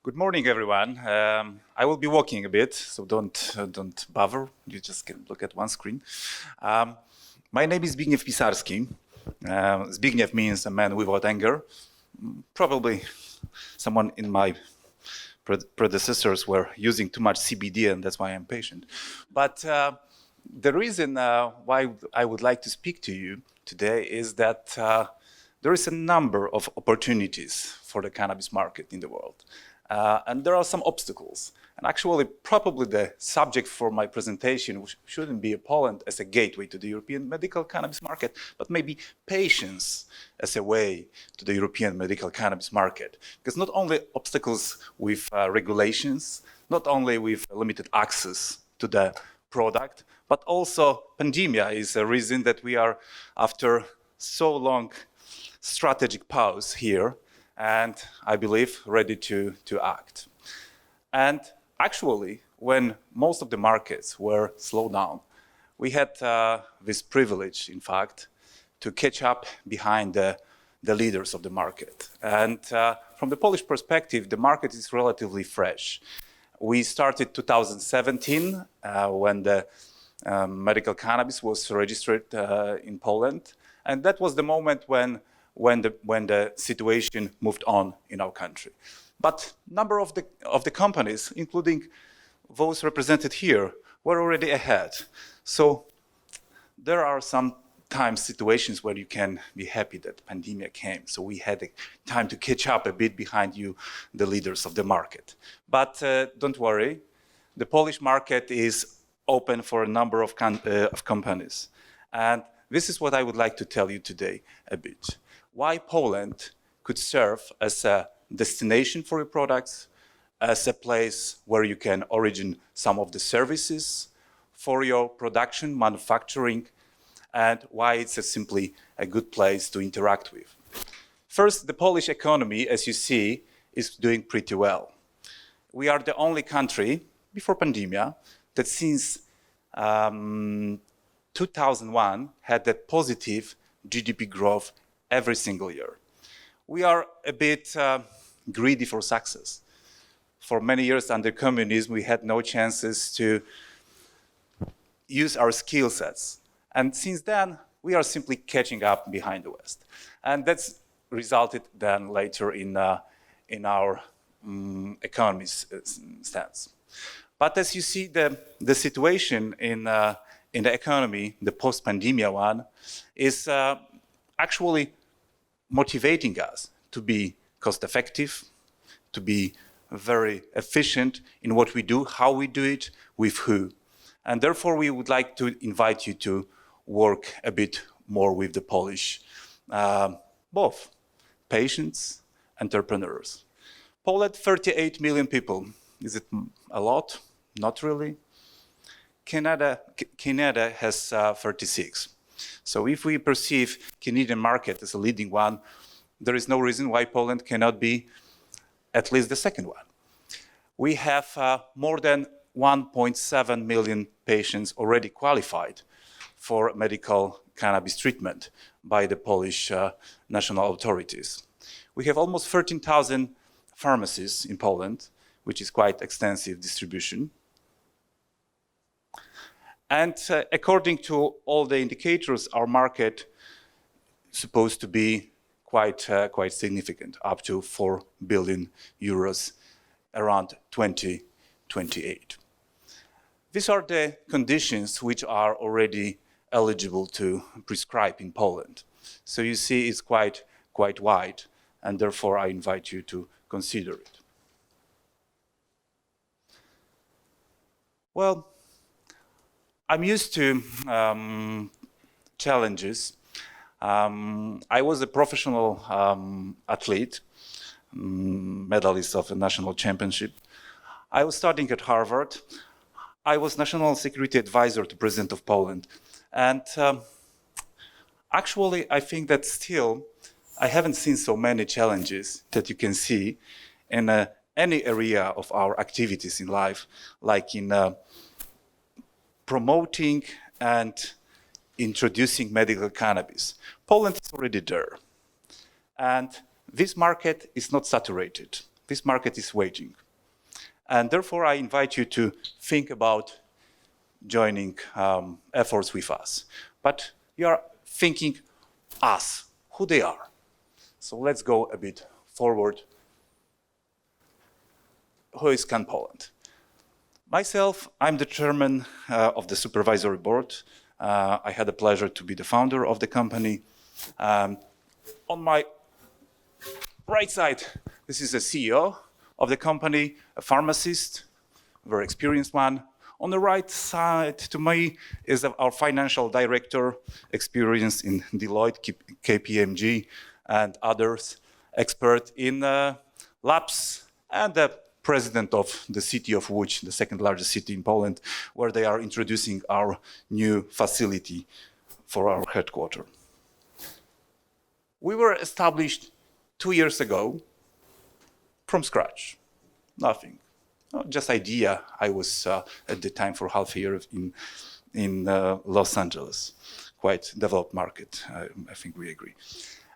Good morning, everyone. I will be walking a bit, so don't bother. You just can look at one screen. My name is Zbigniew Pisarski. Zbigniew means a man without anger. Probably someone in my predecessors were using too much CBD, and that's why I'm patient. But the reason why I would like to speak to you today is that there is a number of opportunities for the cannabis market in the world. And there are some obstacles. And actually, probably the subject for my presentation shouldn't be Poland as a gateway to the European medical cannabis market, but maybe patience as a way to the European medical cannabis market. Because not only obstacles with regulations, not only with limited access to the product, but also pandemia is a reason that we are, after so long strategic pause here, and I believe ready to act. And actually, when most of the markets were slowed down, we had this privilege, in fact, to catch up behind the leaders of the market. And from the Polish perspective, the market is relatively fresh. We started 2017 when the medical cannabis was registered in Poland. And that was the moment when the situation moved on in our country. But a number of the companies, including those represented here, were already ahead. So there are sometimes situations where you can be happy that pandemic came. So we had time to catch up a bit behind you, the leaders of the market. But don't worry, the Polish market is open for a number of companies. And this is what I would like to tell you today a bit. Why Poland could serve as a destination for your products, as a place where you can origin some of the services for your production, manufacturing, and why it's simply a good place to interact with. First, the Polish economy, as you see, is doing pretty well. We are the only country, before pandemia, that since 2001 had that positive GDP growth every single year. We are a bit greedy for success. For many years under communism, we had no chances to use our skill sets. And since then, we are simply catching up behind the West. And that's resulted then later in our economy's stance. But as you see, the situation in the economy, the post-pandemia one, is actually motivating us to be cost-effective, to be very efficient in what we do, how we do it, with who. And therefore, we would like to invite you to work a bit more with the Polish, both patients, entrepreneurs. Poland, 38 million people. Is it a lot? Not really. Canada has 36. So if we perceive Canadian market as a leading one, there is no reason why Poland cannot be at least the second one. We have more than 1.7 million patients already qualified for medical cannabis treatment by the Polish national authorities. We have almost 13,000 pharmacies in Poland, which is quite extensive distribution. And according to all the indicators, our market is supposed to be quite significant, up to 4 billion euros around 2028. These are the conditions which are already eligible to prescribe in Poland. So you see it's quite wide, and therefore I invite you to consider it. Well, I'm used to challenges. I was a professional athlete, medalist of a national championship. I was studying at Harvard. I was national security advisor to President of Poland. And actually, I think that still, I haven't seen so many challenges that you can see in any area of our activities in life, like in promoting and introducing medical cannabis. Poland is already there. And this market is not saturated. This market is waiting. And therefore, I invite you to think about joining efforts with us. But you are thinking us, who they are. So let's go a bit forward. Who is CanPoland? Myself, I'm the chairman of the supervisory board. I had the pleasure to be the founder of the company. On my right side, this is the CEO of the company, a pharmacist, a very experienced one. On the right side to me is our financial director, experienced in Deloitte, KPMG, and others, expert in labs, and the president of the city of Łódź, the second largest city in Poland, where they are introducing our new facility for our headquarters. We were established 2 years ago from scratch, nothing. Just idea. I was at the time for half a year in Los Angeles, quite developed market. I think we agree.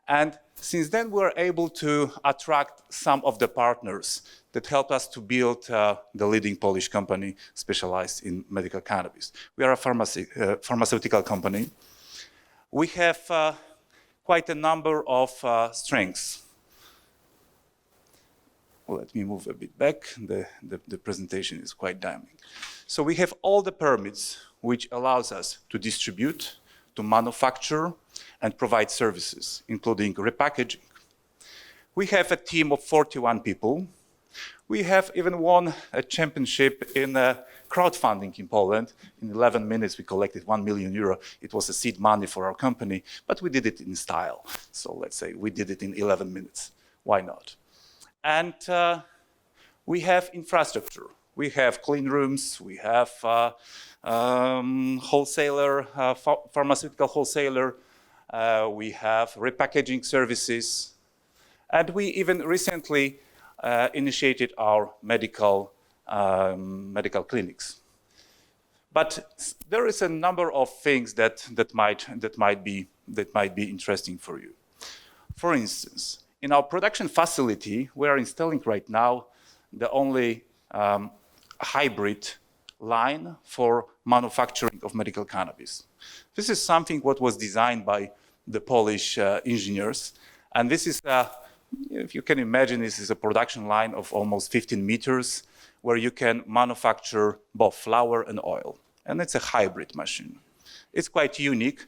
And since then, we were able to attract some of the partners that helped us to build the leading Polish company specialized in medical cannabis. We are a pharmaceutical company. We have quite a number of strengths. Well, let me move a bit back. The presentation is quite dynamic. So we have all the permits which allows us to distribute, to manufacture, and provide services, including repackaging. We have a team of 41 people. We have even won a championship in crowdfunding in Poland. In 11 minutes, we collected 1 million euro. It was a seed money for our company, but we did it in style. So let's say we did it in 11 minutes. Why not? And we have infrastructure. We have clean rooms. We have wholesaler, pharmaceutical wholesaler. We have repackaging services. And we even recently initiated our medical clinics. But there is a number of things that might be interesting for you. For instance, in our production facility, we are installing right now the only hybrid line for manufacturing of medical cannabis. This is something what was designed by the Polish engineers, and this is, if you can imagine, this is a production line of almost 15 meters, where you can manufacture both flour and oil, and it's a hybrid machine. It's quite unique.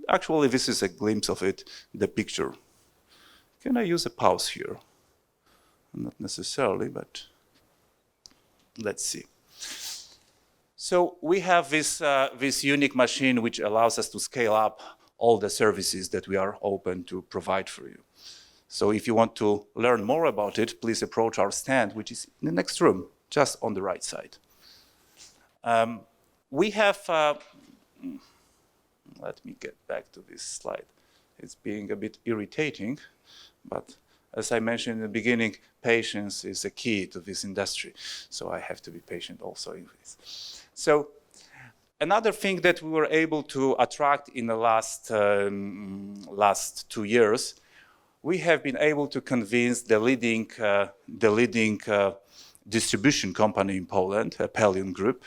Actually, this is a glimpse of it, the picture. Can I use a pause here? Not necessarily, but let's see. So we have this unique machine which allows us to scale up all the services that we are open to provide for you. So if you want to learn more about it, please approach our stand, which is in the next room, just on the right side. We have, let me get back to this slide. It's being a bit irritating, but as I mentioned in the beginning, patience is a key to this industry. So I have to be patient also in this. So another thing that we were able to attract in the last 2 years, we have been able to convince the leading distribution company in Poland, Pelion Group,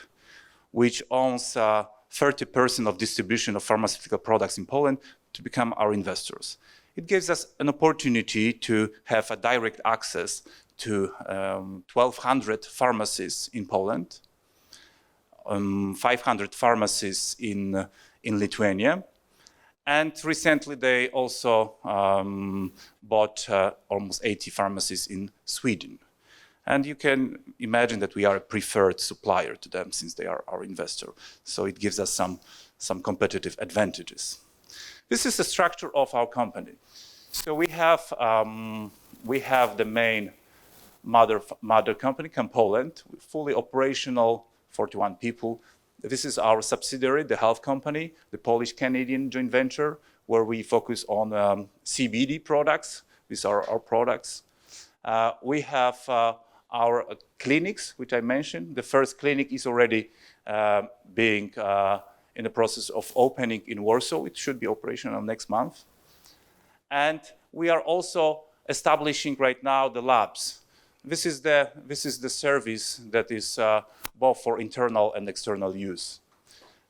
which owns 30% of distribution of pharmaceutical products in Poland, to become our investors. It gives us an opportunity to have a direct access to 1,200 pharmacies in Poland, 500 pharmacies in Lithuania, and recently they also bought almost 80 pharmacies in Sweden. And you can imagine that we are a preferred supplier to them since they are our investor. So it gives us some competitive advantages. This is the structure of our company. So we have the main mother company, CanPoland, fully operational, 41 people. This is our subsidiary, the health company, the Polish-Canadian joint venture, where we focus on CBD products. These are our products. We have our clinics, which I mentioned. The first clinic is already being in the process of opening in Warsaw. It should be operational next month. And we are also establishing right now the labs. this is the service that is both for internal and external use.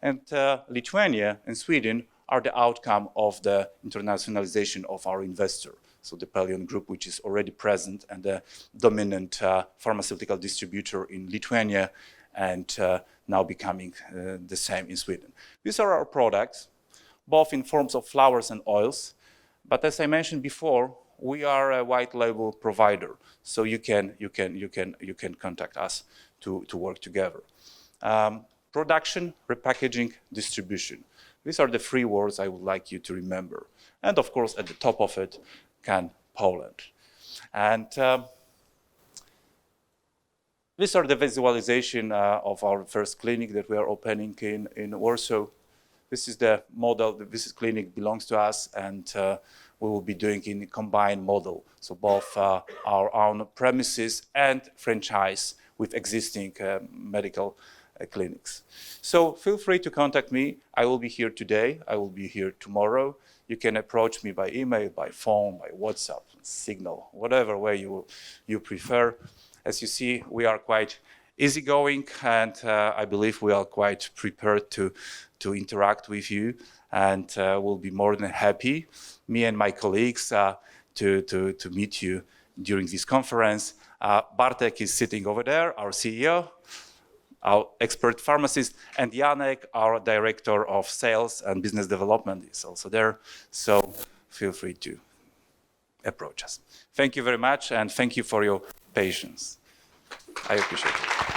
And Lithuania and Sweden are the outcome of the internationalization of our investor. So the Pelion Group, which is already present and the dominant pharmaceutical distributor in Lithuania, and now becoming the same in Sweden. These are our products, both in forms of flowers and oils. But as I mentioned before, we are a white label provider, so you can contact us to work together. Production, repackaging, distribution. These are the three words I would like you to remember. And of course, at the top of it, CanPoland. And these are the visualization of our first clinic that we are opening in Warsaw. This is the model. This clinic belongs to us, and we will be doing in a combined model. So both our own premises and franchise with existing medical clinics. So feel free to contact me. I will be here today. I will be here tomorrow. You can approach me by email, by phone, by WhatsApp, Signal, whatever way you prefer. As you see, we are quite easygoing, and I believe we are quite prepared to interact with you, and we'll be more than happy, me and my colleagues, to meet you during this conference. Bartek is sitting over there, our CEO, our expert pharmacist, and Janek, our director of sales and business development, is also there. So feel free to approach us. Thank you very much, and thank you for your patience. I appreciate it.